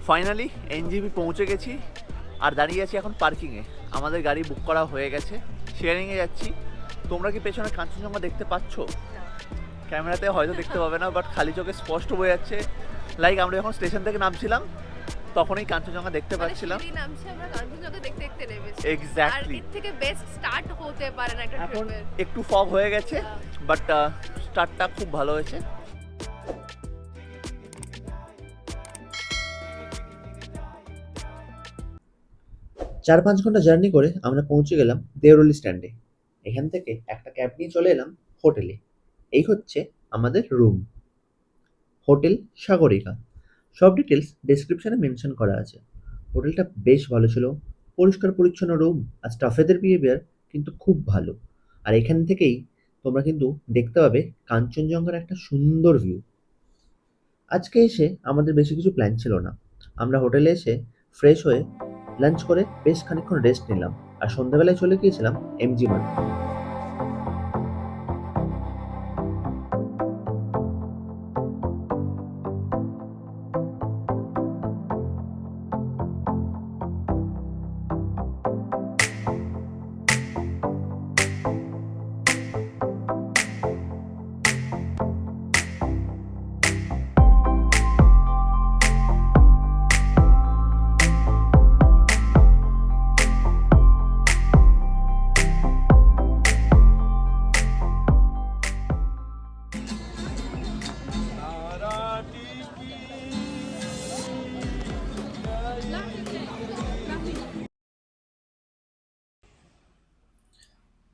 Finally NJP পৌঁছে গেছি আর দাঁড়িয়ে আছি এখন পার্কিংয়ে। আমাদের গাড়ি বুক করা হয়ে গেছে, শেয়ারিংয়ে যাচ্ছি। তোমরা কি পেছনে কাঞ্চনজঙ্ঘা দেখতে পাচ্ছ? ক্যামেরাতে হয়তো দেখতে পাবে না, বাট খালি চোখে স্পষ্ট বোঝা যাচ্ছে। লাইক আমরা যখন স্টেশন থেকে নামছিলাম তখনই কাঞ্চনজঙ্ঘা দেখতে পাচ্ছিলাম। এক্স্যাক্টলি। এর থেকে বেস্ট স্টার্ট হতে পারে না একটা এখন ট্রিপের। একটু ফগ হয়ে গেছে, বাট স্টার্টটা খুব ভালো হয়েছে। 4-5 ঘন্টা জার্নি করে আমরা পৌঁছে গেলাম দেওরলি স্ট্যান্ডে। এখান থেকে একটা ক্যাব নিয়ে চলে এলাম হোটেলে। এই হচ্ছে আমাদের রুম, হোটেল সাগরিকা। সব ডিটেলস ডেসক্রিপশনে মেনশন করা আছে। হোটেলটা বেশ ভালো ছিল, পরিষ্কার পরিচ্ছন্ন রুম, আর স্টাফেদের বিহেভিয়ার কিন্তু খুব ভালো। আর এখান থেকেই তোমরা কিন্তু দেখতে পাবে কাঞ্চনজঙ্ঘার একটা সুন্দর ভিউ। আজকে এসে আমাদের বেশি কিছু প্ল্যান ছিল না। আমরা হোটেলে এসে ফ্রেশ হয়ে লাঞ্চ করে বেশ খানিকক্ষণ রেস্ট নিলাম, আর সন্ধ্যাবেলায় চলে গিয়েছিলাম এমজি মার্কেট।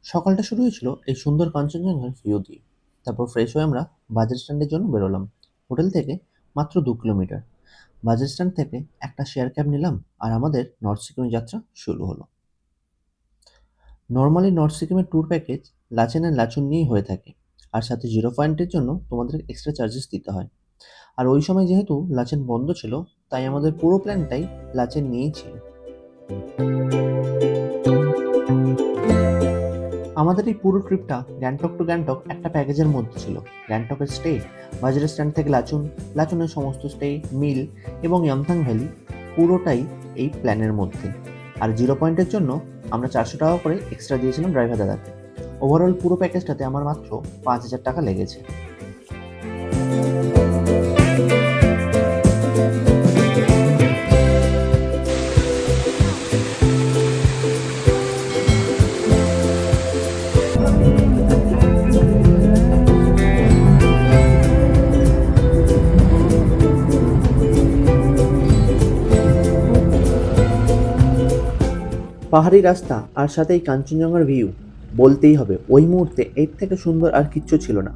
সকালটা শুরু হয়েছিল এই সুন্দর কাঞ্চনজঙ্ঘার ভিউ দিয়ে। তারপর ফ্রেশ হয়ে আমরা বাজার স্ট্যান্ডের জন্য বেরোলাম। হোটেল থেকে মাত্র 2 কিলোমিটার। বাজার স্ট্যান্ড থেকে একটা শেয়ার ক্যাব নিলাম, আর আমাদের নর্থ সিকিমের যাত্রা শুরু হলো। নর্মালি নর্থ সিকিমের tour package Lachen and Lachung নিয়েই হয়ে থাকে, আর সাথে 0 পয়েন্টের জন্য তোমাদের এক্সট্রা চার্জেস দিতে হয়। আর ওই সময় যেহেতু লাচেন বন্ধ ছিল, তাই আমাদের পুরো প্ল্যানটাই লাচেন নিয়েই ছিল। আমাদের এই পুরো ট্রিপটা গ্যাংটক টু গ্যাংটক একটা প্যাকেজের মধ্যে ছিল। গ্যাংটকের স্টে, বাজার স্ট্যান্ড থেকে লাচুং, লাচুনের সমস্ত স্টে, মিল এবং ইয়ামথাং ভ্যালি পুরোটাই এই প্ল্যানের মধ্যে। আর 0 পয়েন্টের জন্য আমরা 400 টাকা করে এক্সট্রা দিয়েছিলাম ড্রাইভার দাদাকে। ওভারঅল পুরো প্যাকেজটাতে আমার মাত্র 5,000 টাকা লেগেছে। পাহাড়ি রাস্তা আর সাথে এই কাঞ্চনজঙ্ঘার ভিউ বলতেই হবে, ওই মুহূর্তে এর থেকে সুন্দর আর কিচ্ছু ছিল না।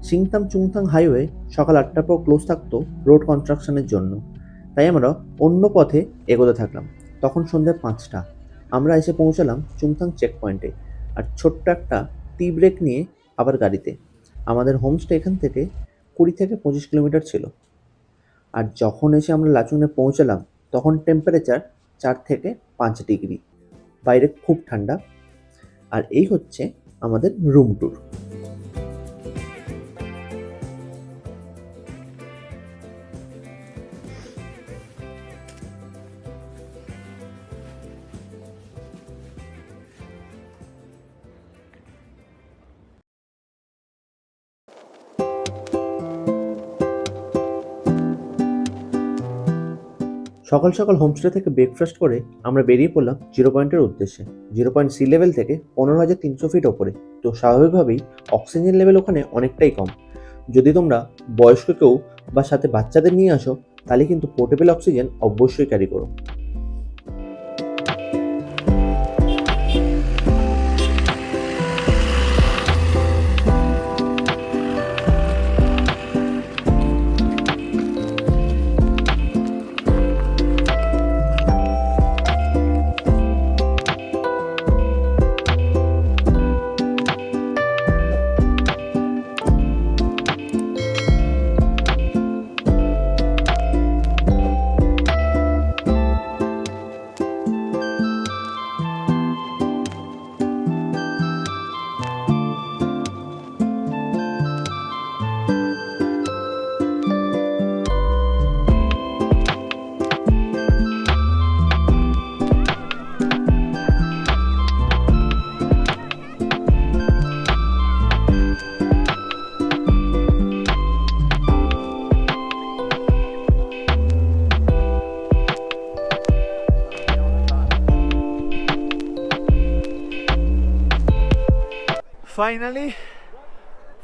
সিংতাম চুংথাং হাইওয়ে সকাল 8টার পর ক্লোজ থাকতো রোড কনস্ট্রাকশনের জন্য, তাই আমরা অন্য পথে এগোতে থাকলাম। তখন সন্ধ্যে 5টা। আমরা এসে পৌঁছালাম চুংথাং চেক পয়েন্টে, আর ছোট্ট একটা টি ব্রেক নিয়ে আবার গাড়িতে। আমাদের হোমস্টে এখান থেকে 20 থেকে 25 কিলোমিটার ছিল। আর যখন এসে আমরা লাচুংয়ে পৌঁছালাম তখন টেম্পারেচার 4 থেকে 5 ডিগ্রি, বাইরে খুব ঠান্ডা। আর এই হচ্ছে আমাদের রুম ট্যুর। সকাল সকাল হোমস্টে থেকে ব্রেকফাস্ট করে আমরা বেরিয়ে পড়লাম 0 পয়েন্টের উদ্দেশ্যে। 0 পয়েন্ট সি লেভেল থেকে 15,300 ফিট ওপরে, তো স্বাভাবিকভাবেই অক্সিজেন লেভেল ওখানে অনেকটাই কম। যদি তোমরা বয়স্ক কেউ বা সাথে বাচ্চাদের নিয়ে আসো, তাহলে কিন্তু পোর্টেবল অক্সিজেন অবশ্যই ক্যারি করো।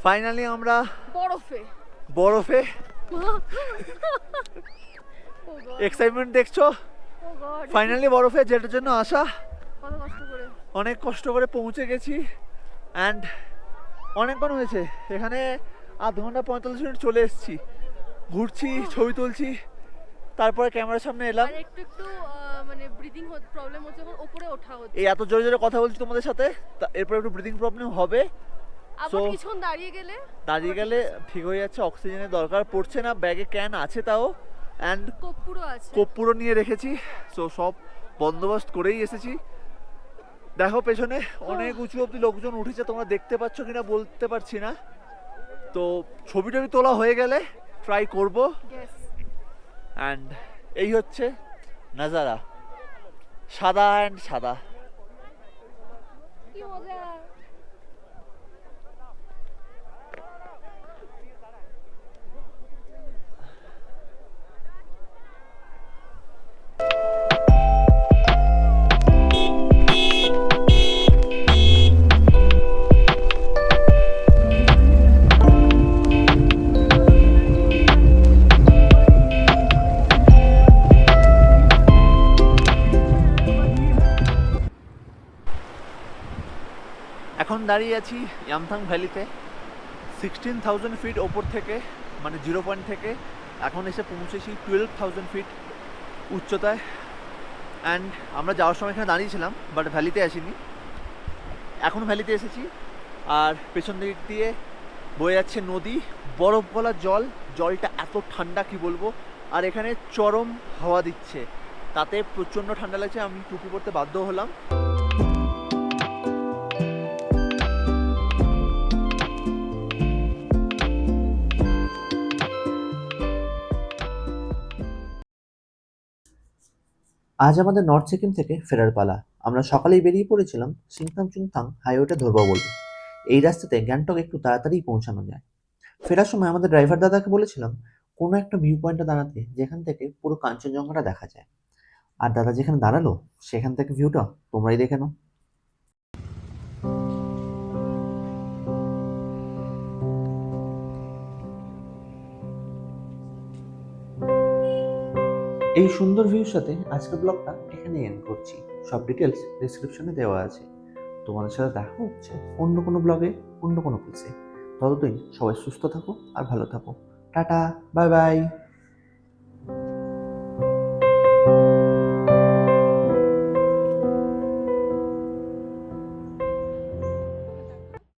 ফাইনালি আমরা বরফে বরফে ও গড এক্সাইটমেন্ট দেখছো, ও গড ফাইনালি বরফে যেটার জন্য আসা কত কষ্ট করে অনেক কষ্ট করে পৌঁছে গেছি। অ্যান্ড অনেকক্ষণ হয়েছে এখানে, 0.5-45 মিনিট চলে এসেছি, ঘুরছি, ছবি তুলছি, তারপরে ক্যামেরার সামনে এলাম। আর একটু একটু মানে ব্রিদিং প্রবলেম হচ্ছে, যখন উপরে ওঠা হচ্ছে এই এত জোরে জোরে কথা বলছি তোমাদের সাথে, এরপর একটু ব্রিদিং প্রবলেম হবে। আবার so- কিছুক্ষণ দাঁড়িয়ে গেলে দাঁড়িয়ে গেলে ঠিক হয়ে যাচ্ছে, অক্সিজেনের দরকার পড়ছে না, ব্যাগে ক্যান আছে তাও, অ্যান্ড কোপ পুরো আছে। কোপ পুরো নিয়ে রেখেছি। সো সব বন্দোবস্ত করেই এসেছি। দেখো পেছনে অনেক উঁচু অব্দি লোকজন উঠেছে, তোমরা দেখতে পাচ্ছ কিনা বলতে পারছি না। তো ছবি টবি তোলা হয়ে গেলে ট্রাই করব। Yes. অ্যান্ড এই হচ্ছে নাজারা, সাদা অ্যান্ড সাদা। কি মজা। এখন দাঁড়িয়ে আছি ইয়ামথাং ভ্যালিতে, 16,000 ফিট ওপর থেকে, মানে 0 পয়েন্ট থেকে এখন এসে পৌঁছেছি 12,000 ফিট উচ্চতায়। অ্যান্ড আমরা যাওয়ার সময় এখানে দাঁড়িয়েছিলাম, বাট ভ্যালিতে আসিনি, এখন ভ্যালিতে এসেছি। আর পেছন দিক দিয়ে বয়ে যাচ্ছে নদী, বরফ গলা জল, জলটা এত ঠান্ডা কি বলবো। আর এখানে চরম হাওয়া দিচ্ছে, তাতে প্রচণ্ড ঠান্ডা লাগছে, আমি টুপি পরতে বাধ্য হলাম। আজ আমাদের নর্থ সিকিম থেকে ফেরার পালা। আমরা সকালেই বেরিয়ে পড়েছিলাম সিংথাম চুংথাং হাইওয়েটা ধরবো বলে। এই রাস্তাতে গ্যাংটক একটু তাড়াতাড়ি পৌঁছানো যায়। ফেরার সময় আমাদের ড্রাইভার দাদাকে বলেছিলাম কোনো একটা ভিউ পয়েন্টে দাঁড়াতে যেখান থেকে পুরো কাঞ্চনজঙ্ঘাটা দেখা যায়। আর দাদা যেখানে দাঁড়ালো সেখান থেকে ভিউটা তোমরাই দেখে নাও। এই সুন্দর ভিউর সাথে আজকের ব্লগটা এখানে এন্ড করছি। সব ডিটেলস ডেসক্রিপশনে দেওয়া আছে। তোমাদের সাথে দেখা হচ্ছে অন্য কোনো ব্লগে, অন্য কোনো প্লেসে। ততদিন সবাই সুস্থ থাকো আর ভালো থাকো। Tata, bye bye.